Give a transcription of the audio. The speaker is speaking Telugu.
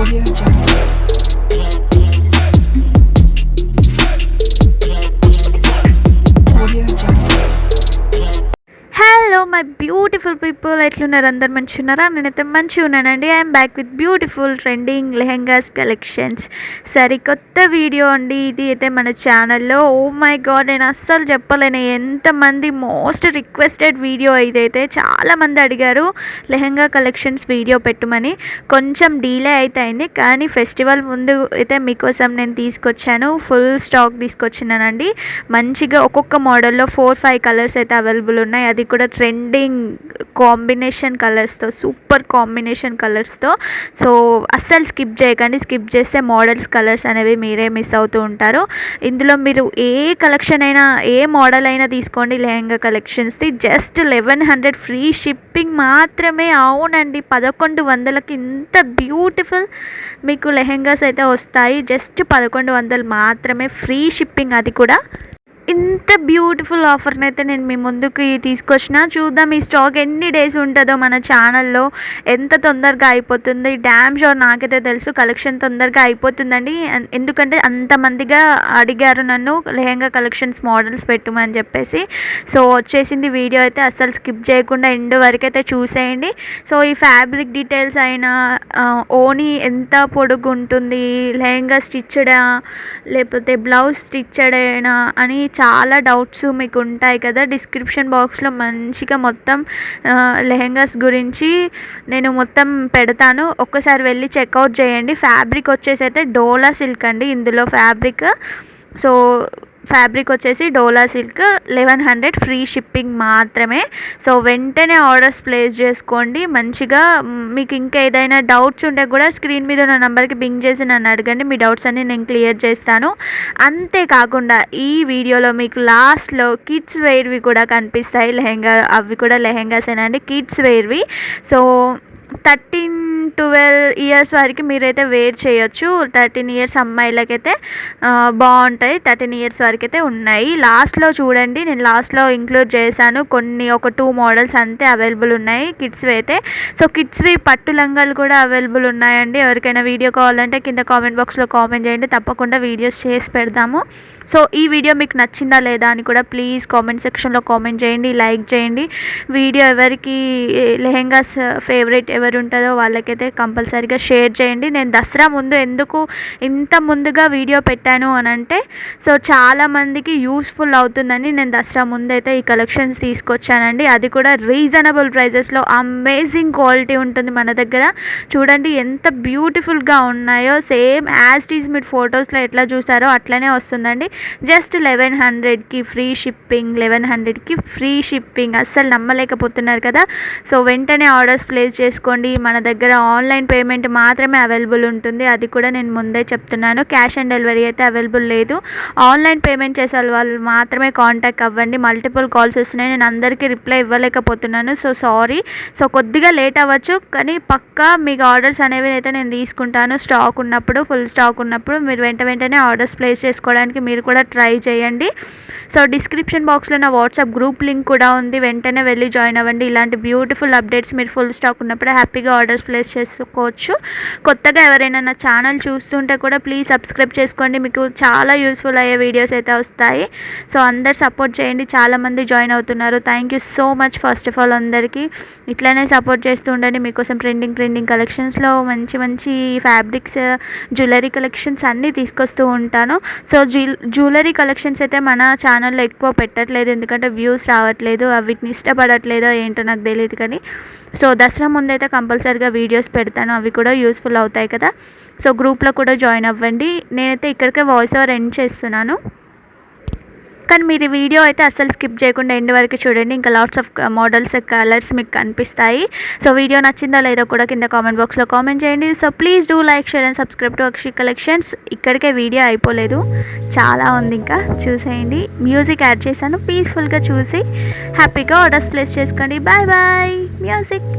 Audio Jungle. Audio Jungle. Hello my beautiful people, ఎట్లున్నారు? అందరు మంచిగా ఉన్నారా? నేనైతే మంచిగా ఉన్నానండి. I'm back with beautiful trending lehengas collections. సరికొత్త వీడియో అండి ఇది అయితే మన ఛానల్లో. ఓ మై గాడ్, నేను అస్సలు చెప్పలేను ఎంతమంది మోస్ట్ రిక్వెస్టెడ్ వీడియో ఇదైతే. చాలామంది అడిగారు లెహెంగా కలెక్షన్స్ వీడియో పెట్టమని. కొంచెం డీలే అయితే అయింది, కానీ ఫెస్టివల్ ముందు అయితే మీకోసం నేను తీసుకొచ్చాను. ఫుల్ స్టాక్ తీసుకొచ్చినానండి. మంచిగా ఒక్కొక్క మోడల్లో 4-5 కలర్స్ అయితే అవైలబుల్ ఉన్నాయి. అది కూడా ట్రెండింగ్ కాంబినేషన్ కలర్స్తో, సూపర్ కాంబినేషన్ కలర్స్తో. సో అస్సలు స్కిప్ చేయకండి. స్కిప్ చేస్తే మోడల్స్ కలర్స్ అనేవి మీరే మిస్ అవుతూ ఉంటారు. ఇందులో మీరు ఏ కలెక్షన్ అయినా, ఏ మోడల్ అయినా తీసుకోండి. లెహంగా కలెక్షన్స్ది జస్ట్ 1100 ఫ్రీ షిప్పింగ్ మాత్రమే. అవునండి, 1100కి ఇంత బ్యూటిఫుల్ మీకు లెహంగాస్ అయితే వస్తాయి. జస్ట్ 1100 మాత్రమే ఫ్రీ షిప్పింగ్. అది కూడా ఇంత బ్యూటిఫుల్ ఆఫర్ని అయితే నేను మీ ముందుకి తీసుకొచ్చిన. చూద్దాం ఈ స్టాక్ ఎన్ని డేస్ ఉంటుందో మన ఛానల్లో. ఎంత తొందరగా అయిపోతుంది, డ్యామ్ షోర్ నాకైతే తెలుసు కలెక్షన్ తొందరగా అయిపోతుందండి. ఎందుకంటే అంతమందిగా అడిగారు నన్ను లెహంగా కలెక్షన్స్ మోడల్స్ పెట్టమని చెప్పేసి. సో వచ్చేసింది వీడియో అయితే. అస్సలు స్కిప్ చేయకుండా ఎండ్ వరకు అయితే చూసేయండి. సో ఈ ఫ్యాబ్రిక్ డీటెయిల్స్ అయినా, ఓనీ ఎంత పొడుగు ఉంటుంది, లెహంగా స్టిచ్డా లేకపోతే బ్లౌజ్ స్టిచ్డేనా అని చాలా డౌట్స్ మీకు ఉంటాయి కదా. డిస్క్రిప్షన్ బాక్స్లో మంచిగా మొత్తం లెహెంగాస్ గురించి నేను మొత్తం పెడతాను. ఒక్కసారి వెళ్ళి చెక్అవుట్ చేయండి. ఫ్యాబ్రిక్ వచ్చేసి అయితే డోలా సిల్క్ అండి ఇందులో ఫ్యాబ్రిక్. సో ఫ్యాబ్రిక్ వచ్చేసి డోలా సిల్క్. 1100 ఫ్రీ షిప్పింగ్ మాత్రమే. సో వెంటనే ఆర్డర్స్ ప్లేస్ చేసుకోండి. మంచిగా మీకు ఇంకా ఏదైనా డౌట్స్ ఉంటే కూడా స్క్రీన్ మీద ఉన్న నెంబర్కి బింగ్ చేసి నన్ను అడగండి. మీ డౌట్స్ అన్నీ నేను క్లియర్ చేస్తాను. అంతేకాకుండా ఈ వీడియోలో మీకు లాస్ట్లో కిడ్స్ వేర్వి కూడా కనిపిస్తాయి. లెహంగా అవి కూడా లెహంగాసేనండి, కిడ్స్ వేర్వి. సో 13-12 ఇయర్స్ వరకు మీరైతే వేర్ చేయొచ్చు. 13 ఇయర్స్ అమ్మాయిలకైతే బాగుంటాయి. 13 ఇయర్స్ వరకు అయితే ఉన్నాయి. లాస్ట్లో చూడండి, నేను లాస్ట్లో ఇంక్లూడ్ చేశాను కొన్ని, ఒక 2 మోడల్స్ అంతే అవైలబుల్ ఉన్నాయి కిడ్స్వి అయితే. సో కిడ్స్వి పట్టు లంగాలు కూడా అవైలబుల్ ఉన్నాయండి. ఎవరికైనా వీడియో కావాలంటే కింద కామెంట్ బాక్స్లో కామెంట్ చేయండి, తప్పకుండా వీడియోస్ చేసి పెడదాము. సో ఈ వీడియో మీకు నచ్చిందా లేదా అని కూడా ప్లీజ్ కామెంట్ సెక్షన్లో కామెంట్ చేయండి, లైక్ చేయండి. వీడియో ఎవరికి లెహెంగాస్ ఫేవరెట్ ఎవరు ఉంటుందో వాళ్ళకైతే కంపల్సరీగా షేర్ చేయండి. నేను దసరా ముందు ఎందుకు ఇంత ముందుగా వీడియో పెట్టాను అని అంటే, సో చాలామందికి యూస్ఫుల్ అవుతుందని నేను దసరా ముందు అయితే ఈ కలెక్షన్స్ తీసుకొచ్చానండి. అది కూడా రీజనబుల్ ప్రైజెస్లో. అమేజింగ్ క్వాలిటీ ఉంటుంది మన దగ్గర. చూడండి ఎంత బ్యూటిఫుల్గా ఉన్నాయో. సేమ్ యాజ్ ఇట్ ఈజ్ మీరు ఫొటోస్లో ఎట్లా చూసారో అట్లనే వస్తుందండి. జస్ట్ 1100కి ఫ్రీ షిప్పింగ్. 1100కి ఫ్రీ షిప్పింగ్. అస్సలు నమ్మలేకపోతున్నారు కదా. సో వెంటనే ఆర్డర్స్ ప్లేస్ చేసుకోండి. మన దగ్గర ఆన్లైన్ పేమెంట్ మాత్రమే అవైలబుల్ ఉంటుంది. అది కూడా నేను ముందే చెప్తున్నాను. క్యాష్ ఆన్ డెలివరీ అయితే అవైలబుల్ లేదు. ఆన్లైన్ పేమెంట్ చేసే వాళ్ళు మాత్రమే కాంటాక్ట్ అవ్వండి. మల్టిపుల్ కాల్స్ వస్తున్నాయి, నేను అందరికీ రిప్లై ఇవ్వలేకపోతున్నాను. So sorry. సో కొద్దిగా లేట్ అవ్వచ్చు, కానీ పక్కా మీకు ఆర్డర్స్ అనేవి అయితే నేను తీసుకుంటాను. స్టాక్ ఉన్నప్పుడు, ఫుల్ స్టాక్ ఉన్నప్పుడు మీరు వెంటనే ఆర్డర్స్ ప్లేస్ చేసుకోవడానికి మీరు కూడా ట్రై చేయండి. సో డిస్క్రిప్షన్ బాక్స్లో నా వాట్సాప్ గ్రూప్ లింక్ కూడా ఉంది. వెంటనే వెళ్ళి జాయిన్ అవ్వండి. ఇలాంటి బ్యూటిఫుల్ అప్డేట్స్ మీరు ఫుల్ స్టాక్ ఉన్నప్పుడు హ్యాపీగా ఆర్డర్స్ ప్లేస్ చేసుకోవచ్చు. కొత్తగా ఎవరైనా నా ఛానల్ చూస్తుంటే కూడా ప్లీజ్ సబ్స్క్రైబ్ చేసుకోండి. మీకు చాలా యూస్ఫుల్ అయ్యే వీడియోస్ అయితే వస్తాయి. సో అందరు సపోర్ట్ చేయండి. చాలామంది జాయిన్ అవుతున్నారు. Thank you so much first of all అందరికీ. ఇట్లానే సపోర్ట్ చేస్తూ ఉండండి. మీకోసం ట్రెండింగ్ కలెక్షన్స్లో మంచి ఫ్యాబ్రిక్స్, జ్యువెలరీ కలెక్షన్స్ అన్నీ తీసుకొస్తూ ఉంటాను. సో జ్యువెలరీ కలెక్షన్స్ అయితే మన ఛానల్లో ఎక్కువ పెట్టట్లేదు, ఎందుకంటే వ్యూస్ రావట్లేదు. వీటిని ఇష్టపడట్లేదో ఏంటో నాకు తెలియదు, కానీ సో దసరా ముందైతే కంపల్సరీగా వీడియోస్ పెడతాను. అవి కూడా యూస్ఫుల్ అవుతాయి కదా. సో గ్రూప్లో కూడా జాయిన్ అవ్వండి. నేనైతే ఇక్కడికే వాయిస్ ఓవర్ ఎండ్ చేస్తున్నాను, కానీ మీరు ఈ వీడియో అయితే అస్సలు స్కిప్ చేయకుండా ఎండ్ వరకు చూడండి. ఇంకా లాట్స్ ఆఫ్ మోడల్స్, కలర్స్ మీకు కనిపిస్తాయి. సో వీడియో నచ్చిందా లేదో కూడా కింద కామెంట్ బాక్స్లో కామెంట్ చేయండి. So please do like, share and subscribe to Akshi collections. ఇక్కడికే వీడియో అయిపోలేదు, చాలా ఉంది, ఇంకా చూసేయండి. మ్యూజిక్ యాడ్ చేశాను, పీస్ఫుల్గా చూసి హ్యాపీగా ఆర్డర్స్ ప్లేస్ చేసుకోండి. Bye bye. మ్యూజిక్.